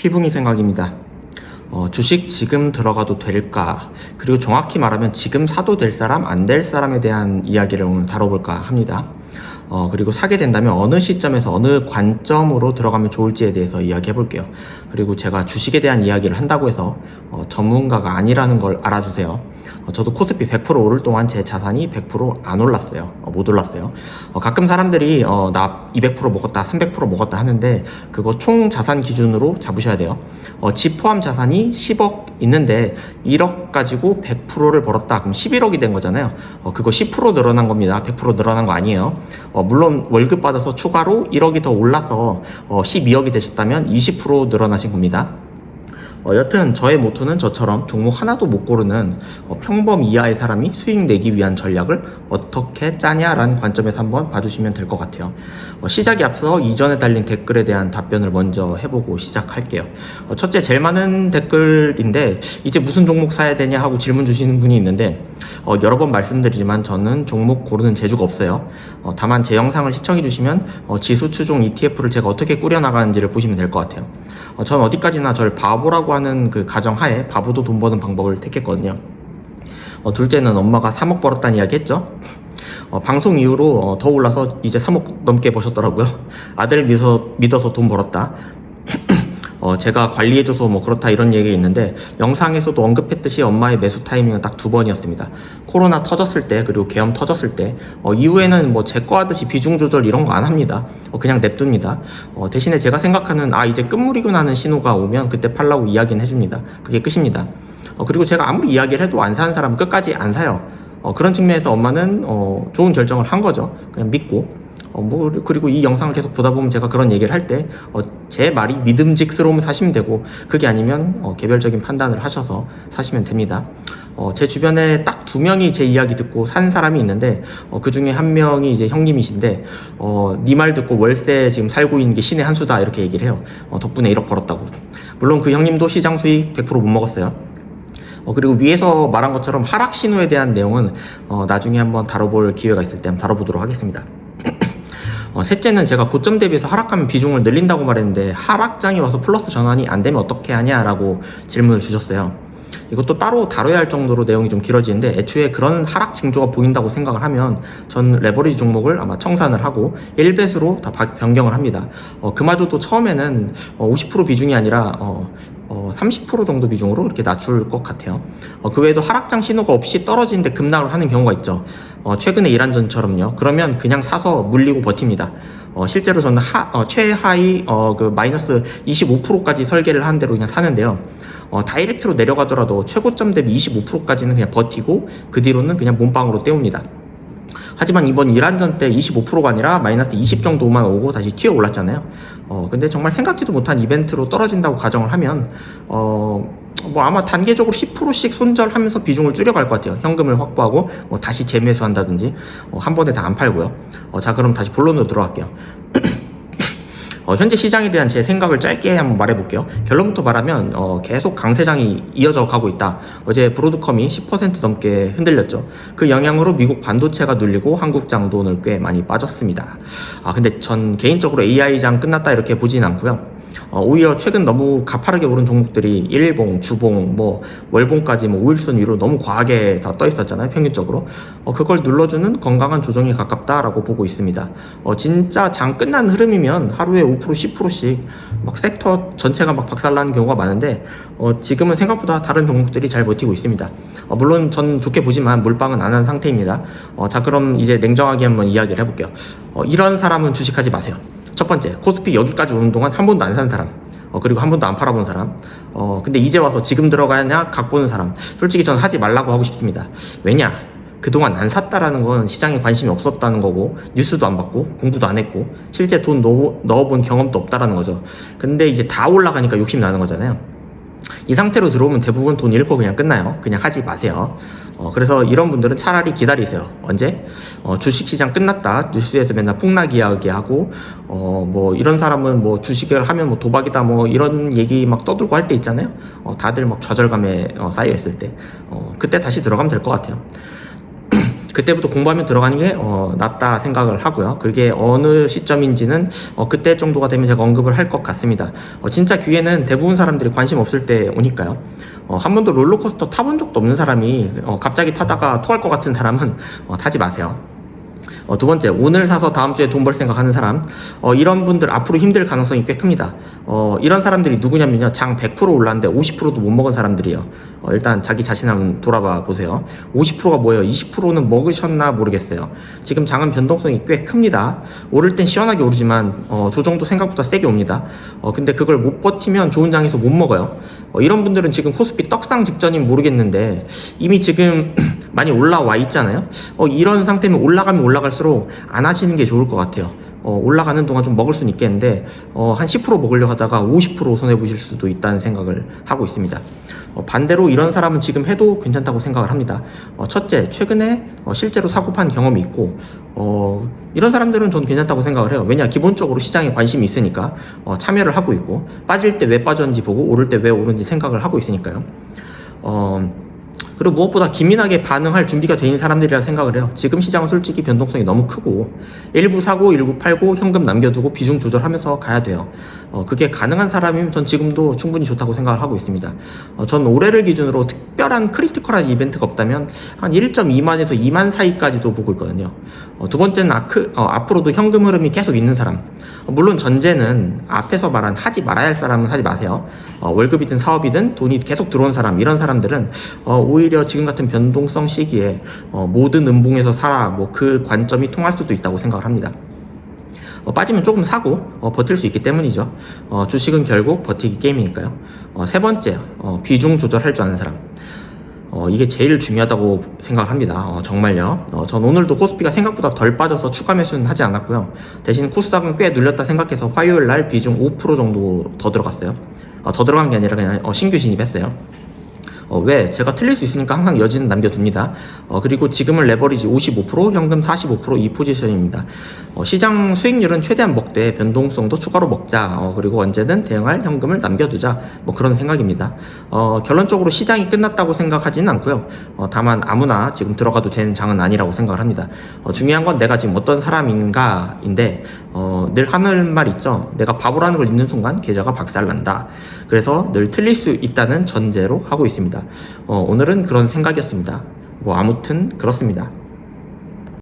피붕이 생각입니다. 주식 지금 들어가도 될까? 그리고 정확히 말하면 지금 사도 될 사람, 안 될 사람에 대한 이야기를 오늘 다뤄볼까 합니다. 그리고 사게 된다면 어느 시점에서 어느 관점으로 들어가면 좋을지에 대해서 이야기해 볼게요. 그리고 제가 주식에 대한 이야기를 한다고 해서 전문가가 아니라는 걸 알아주세요. 저도 코스피 100% 오를 동안 제 자산이 100%안 올랐어요. 못 올랐어요. 가끔 사람들이 나 200% 먹었다, 300% 먹었다 하는데 그거 총 자산 기준으로 잡으셔야 돼요. 집 포함 자산이 10억 있는데 1억 가지고 100%를 벌었다. 그럼 11억이 된 거잖아요. 그거 10% 늘어난 겁니다. 100% 늘어난 거 아니에요. 물론 월급 받아서 추가로 1억이 더 올라서 12억이 되셨다면 20% 늘어나신 겁니다. 여튼 저의 모토는 저처럼 종목 하나도 못 고르는 평범 이하의 사람이 수익 내기 위한 전략을 어떻게 짜냐라는 관점에서 한번 봐주시면 될 것 같아요. 시작에 앞서 이전에 달린 댓글에 대한 답변을 먼저 해보고 시작할게요. 첫째, 제일 많은 댓글인데 이제 무슨 종목 사야 되냐 하고 질문 주시는 분이 있는데 여러 번 말씀드리지만 저는 종목 고르는 재주가 없어요. 다만 제 영상을 시청해 주시면 지수 추종 ETF를 제가 어떻게 꾸려나가는지를 보시면 될 것 같아요. 전 어디까지나 저를 바보라고 하는 그 가정하에 바보도 돈 버는 방법을 택했거든요. 둘째는 엄마가 3억 벌었다는 이야기 했죠. 방송 이후로 더 올라서 이제 3억 넘게 버셨더라고요. 아들 믿어서 돈 벌었다. 제가 관리해줘서 뭐 그렇다 이런 얘기가 있는데 영상에서도 언급했듯이 엄마의 매수 타이밍은 딱 2번이었습니다. 코로나 터졌을 때 그리고 계엄 터졌을 때 이후에는 뭐 제 거 하듯이 비중 조절 이런 거 안 합니다. 그냥 냅둡니다. 대신에 제가 생각하는 이제 끝물이구나 하는 신호가 오면 그때 팔라고 이야기는 해줍니다. 그게 끝입니다. 그리고 제가 아무리 이야기를 해도 안 사는 사람은 끝까지 안 사요. 그런 측면에서 엄마는 좋은 결정을 한 거죠. 그냥 믿고. 그리고 이 영상을 계속 보다 보면 제가 그런 얘기를 할 때, 제 말이 믿음직스러우면 사시면 되고, 그게 아니면, 개별적인 판단을 하셔서 사시면 됩니다. 제 주변에 딱 2명이 제 이야기 듣고 산 사람이 있는데, 그 중에 한 명이 이제 형님이신데, 네 말 듣고 월세 지금 살고 있는 게 신의 한 수다, 이렇게 얘기를 해요. 덕분에 1억 벌었다고. 물론 그 형님도 시장 수익 100% 못 먹었어요. 그리고 위에서 말한 것처럼 하락 신호에 대한 내용은, 나중에 한번 다뤄볼 기회가 있을 때 한번 다뤄보도록 하겠습니다. 셋째는 제가 고점 대비해서 하락하면 비중을 늘린다고 말했는데 하락장이 와서 플러스 전환이 안 되면 어떻게 하냐라고 질문을 주셨어요. 이것도 따로 다뤄야 할 정도로 내용이 좀 길어지는데 애초에 그런 하락 징조가 보인다고 생각을 하면 전 레버리지 종목을 아마 청산을 하고 1배수로 다 변경을 합니다. 그마저도 처음에는 50% 비중이 아니라 30% 정도 비중으로 이렇게 낮출 것 같아요. 그 외에도 하락장 신호가 없이 떨어지는데 급락을 하는 경우가 있죠. 최근에 이란전처럼요. 그러면 그냥 사서 물리고 버팁니다. 실제로 저는 최하위 그 마이너스 25%까지 설계를 하는 대로 그냥 사는데요. 다이렉트로 내려가더라도 최고점 대비 25%까지는 그냥 버티고 그 뒤로는 그냥 몸빵으로 때웁니다. 하지만 이번 이란전 때 25%가 아니라 마이너스 20 정도만 오고 다시 튀어 올랐잖아요. 근데 정말 생각지도 못한 이벤트로 떨어진다고 가정을 하면 아마 단계적으로 10%씩 손절하면서 비중을 줄여갈 것 같아요. 현금을 확보하고 다시 재매수한다든지 한 번에 다 안 팔고요. 자, 그럼 다시 본론으로 들어갈게요. 현재 시장에 대한 제 생각을 짧게 한번 말해볼게요. 결론부터 말하면 계속 강세장이 이어져 가고 있다. 어제 브로드컴이 10% 넘게 흔들렸죠. 그 영향으로 미국 반도체가 눌리고 한국장도 오늘 꽤 많이 빠졌습니다. 근데 전 개인적으로 AI장 끝났다 이렇게 보진 않고요. 오히려 최근 너무 가파르게 오른 종목들이 일봉, 주봉, 월봉까지 5일선 위로 너무 과하게 다 떠 있었잖아요, 평균적으로. 그걸 눌러주는 건강한 조정에 가깝다라고 보고 있습니다. 진짜 장 끝난 흐름이면 하루에 5%, 10%씩 막 섹터 전체가 막 박살나는 경우가 많은데, 지금은 생각보다 다른 종목들이 잘 버티고 있습니다. 물론 전 좋게 보지만 몰빵은 안 한 상태입니다. 자, 그럼 이제 냉정하게 한번 이야기를 해볼게요. 이런 사람은 주식하지 마세요. 첫 번째, 코스피 여기까지 오는 동안 한 번도 안 산 사람, 그리고 한 번도 안 팔아본 사람, 근데 이제 와서 지금 들어가냐 각 보는 사람, 솔직히 전 하지 말라고 하고 싶습니다. 왜냐? 그동안 안 샀다라는 건 시장에 관심이 없었다는 거고, 뉴스도 안 봤고 공부도 안 했고 실제 돈 넣어본 경험도 없다라는 거죠. 근데 이제 다 올라가니까 욕심 나는 거잖아요. 이 상태로 들어오면 대부분 돈 잃고 그냥 끝나요. 그냥 하지 마세요. 그래서 이런 분들은 차라리 기다리세요. 언제? 주식시장 끝났다 뉴스에서 맨날 폭락 이야기하고 이런 사람은 주식을 하면 도박이다 이런 얘기 막 떠들고 할 때 있잖아요. 다들 막 좌절감에 쌓여 있을 때 그때 다시 들어가면 될 것 같아요. 그때부터 공부하면 들어가는 게 낫다 생각을 하고요. 그게 어느 시점인지는 그때 정도가 되면 제가 언급을 할 것 같습니다. 진짜 기회는 대부분 사람들이 관심 없을 때 오니까요. 한 번도 롤러코스터 타본 적도 없는 사람이 갑자기 타다가 토할 것 같은 사람은 타지 마세요. 두 번째, 오늘 사서 다음 주에 돈 벌 생각하는 사람. 이런 분들 앞으로 힘들 가능성이 꽤 큽니다. 이런 사람들이 누구냐면요, 장 100% 올랐는데 50%도 못 먹은 사람들이에요. 일단 자기 자신 한번 돌아봐 보세요. 50%가 뭐예요? 20%는 먹으셨나 모르겠어요. 지금 장은 변동성이 꽤 큽니다. 오를 땐 시원하게 오르지만 조정도 생각보다 세게 옵니다. 근데 그걸 못 버티면 좋은 장에서 못 먹어요. 이런 분들은 지금 코스피 떡상 직전인 모르겠는데 이미 지금 많이 올라와 있잖아요. 이런 상태면 올라가면 올라갈수록 안 하시는 게 좋을 것 같아요. 올라가는 동안 좀 먹을 수는 있겠는데 한 10% 먹으려고 하다가 50% 손해보실 수도 있다는 생각을 하고 있습니다. 반대로 이런 사람은 지금 해도 괜찮다고 생각을 합니다. 첫째, 최근에 실제로 사고 판 경험이 있고 이런 사람들은 전 괜찮다고 생각을 해요. 왜냐, 기본적으로 시장에 관심이 있으니까 참여를 하고 있고, 빠질 때 왜 빠졌는지 보고 오를 때 왜 오른지 생각을 하고 있으니까요. 그리고 무엇보다 기민하게 반응할 준비가 돼 있는 사람들이라 생각을 해요. 지금 시장은 솔직히 변동성이 너무 크고 일부 사고 일부 팔고 현금 남겨두고 비중 조절하면서 가야 돼요. 그게 가능한 사람이면 전 지금도 충분히 좋다고 생각을 하고 있습니다. 전 올해를 기준으로 특별한 크리티컬한 이벤트가 없다면 한 1.2만에서 2만 사이까지도 보고 있거든요. 두 번째는 앞으로도 현금 흐름이 계속 있는 사람. 물론 전제는 앞에서 말한 하지 말아야 할 사람은 하지 마세요. 월급이든 사업이든 돈이 계속 들어온 사람, 이런 사람들은 오히려 지금 같은 변동성 시기에 모든 음봉에서 사라, 뭐 그 관점이 통할 수도 있다고 생각을 합니다. 빠지면 조금 사고 버틸 수 있기 때문이죠. 주식은 결국 버티기 게임이니까요. 세 번째, 비중 조절할 줄 아는 사람. 이게 제일 중요하다고 생각을 합니다. 정말요. 전 오늘도 코스피가 생각보다 덜 빠져서 추가 매수는 하지 않았고요. 대신 코스닥은 꽤 눌렸다 생각해서 화요일 날 비중 5% 정도 더 들어갔어요. 더 들어간 게 아니라 그냥 신규 진입했어요. 왜? 제가 틀릴 수 있으니까 항상 여지는 남겨둡니다. 그리고 지금은 레버리지 55%, 현금 45% 이 포지션입니다. 시장 수익률은 최대한 먹되 변동성도 추가로 먹자. 그리고 언제든 대응할 현금을 남겨두자. 뭐 그런 생각입니다. 결론적으로 시장이 끝났다고 생각하지는 않고요. 다만 아무나 지금 들어가도 되는 장은 아니라고 생각을 합니다. 중요한 건 내가 지금 어떤 사람인가인데 늘 하는 말 있죠. 내가 바보라는 걸 잊는 순간 계좌가 박살난다. 그래서 늘 틀릴 수 있다는 전제로 하고 있습니다. 오늘은 그런 생각이었습니다. 뭐 아무튼 그렇습니다.